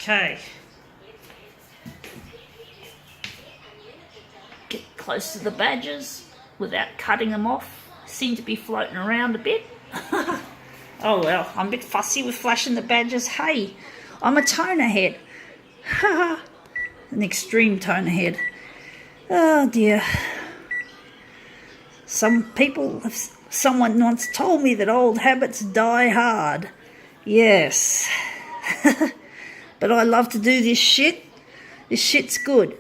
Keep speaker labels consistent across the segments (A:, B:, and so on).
A: Okay. Get close to the badgers without cutting them off. Seem to be floating around a bit. Oh well, I'm a bit fussy with flashing the badgers. Hey, I'm a toner head. An extreme toner head. Oh dear. Someone once told me that old habits die hard. Yes. But I love to do this shit. This shit's good.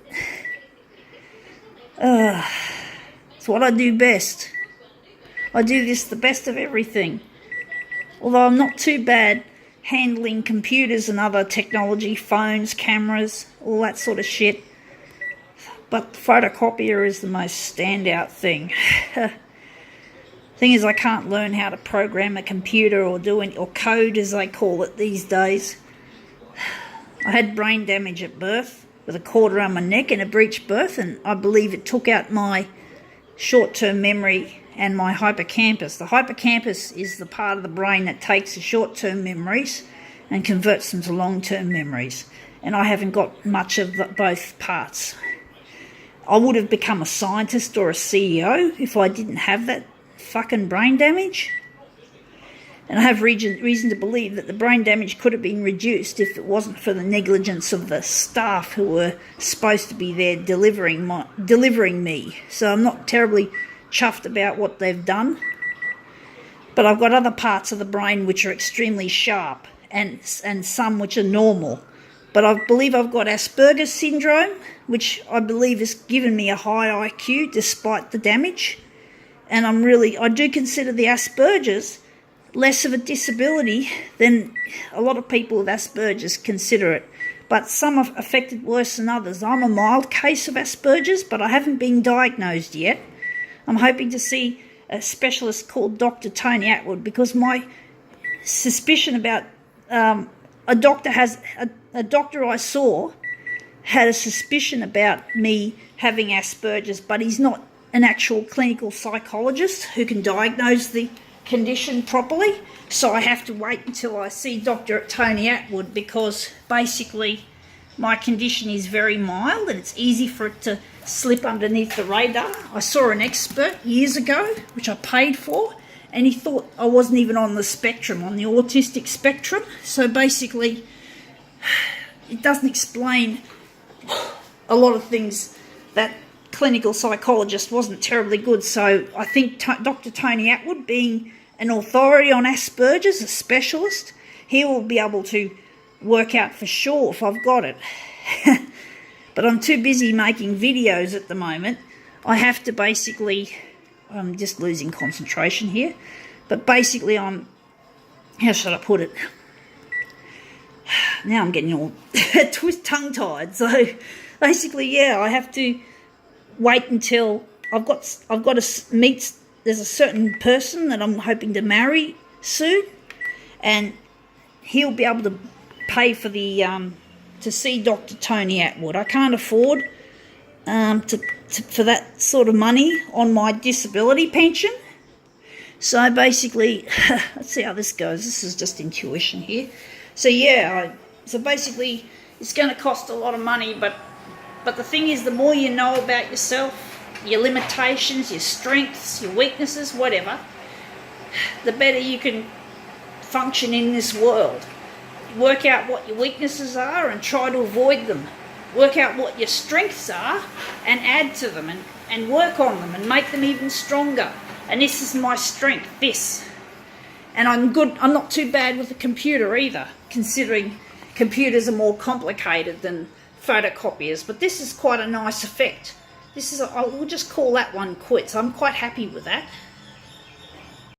A: It's what I do best. I do this the best of everything. Although I'm not too bad handling computers and other technology, phones, cameras, all that sort of shit. But the photocopier is the most standout thing. Thing is, I can't learn how to program a computer or code, as they call it these days. I had brain damage at birth with a cord around my neck and a breech birth, and I believe it took out my short-term memory and my hippocampus. The hippocampus is the part of the brain that takes the short-term memories and converts them to long-term memories, and I haven't got much of both parts. I would have become a scientist or a CEO if I didn't have that fucking brain damage. And I have reason to believe that the brain damage could have been reduced if it wasn't for the negligence of the staff who were supposed to be there delivering me. So I'm not terribly chuffed about what they've done. But I've got other parts of the brain which are extremely sharp and some which are normal. But I believe I've got Asperger's syndrome, which I believe has given me a high IQ despite the damage. And I do consider the Asperger's less of a disability than a lot of people with Asperger's consider it. But some are affected worse than others. I'm a mild case of Asperger's, but I haven't been diagnosed yet. I'm hoping to see a specialist called Dr. Tony Atwood, because my suspicion about a doctor I saw had a suspicion about me having Asperger's, but he's not an actual clinical psychologist who can diagnose the condition properly. So I have to wait until I see Dr. Tony Atwood, because basically my condition is very mild and it's easy for it to slip underneath the radar. I saw an expert years ago, which I paid for, and he thought I wasn't even on the spectrum, on the autistic spectrum. So basically it doesn't explain a lot of things that clinical psychologist wasn't terribly good. So I think Dr. Tony Atwood, being an authority on Asperger's, a specialist, he will be able to work out for sure if I've got it. But I'm too busy making videos at the moment. I have to basically, I'm just losing concentration here, but basically how should I put it? Now I'm getting all tongue-tied. So basically, yeah, I have to wait until I've got to meet. There's a certain person that I'm hoping to marry soon, and he'll be able to pay for the to see Dr. Tony Atwood. I can't afford for that sort of money on my disability pension. So basically, let's see how this goes. This is just intuition here. So yeah, so basically it's going to cost a lot of money, but the thing is, the more you know about yourself, your limitations, your strengths, your weaknesses, whatever, the better you can function in this world. Work out what your weaknesses are and try to avoid them. Work out what your strengths are and add to them and work on them and make them even stronger. And this is my strength, this. And I'm not too bad with a computer either, considering computers are more complicated than photocopiers. But this is quite a nice effect. We'll just call that one quits. I'm quite happy with that.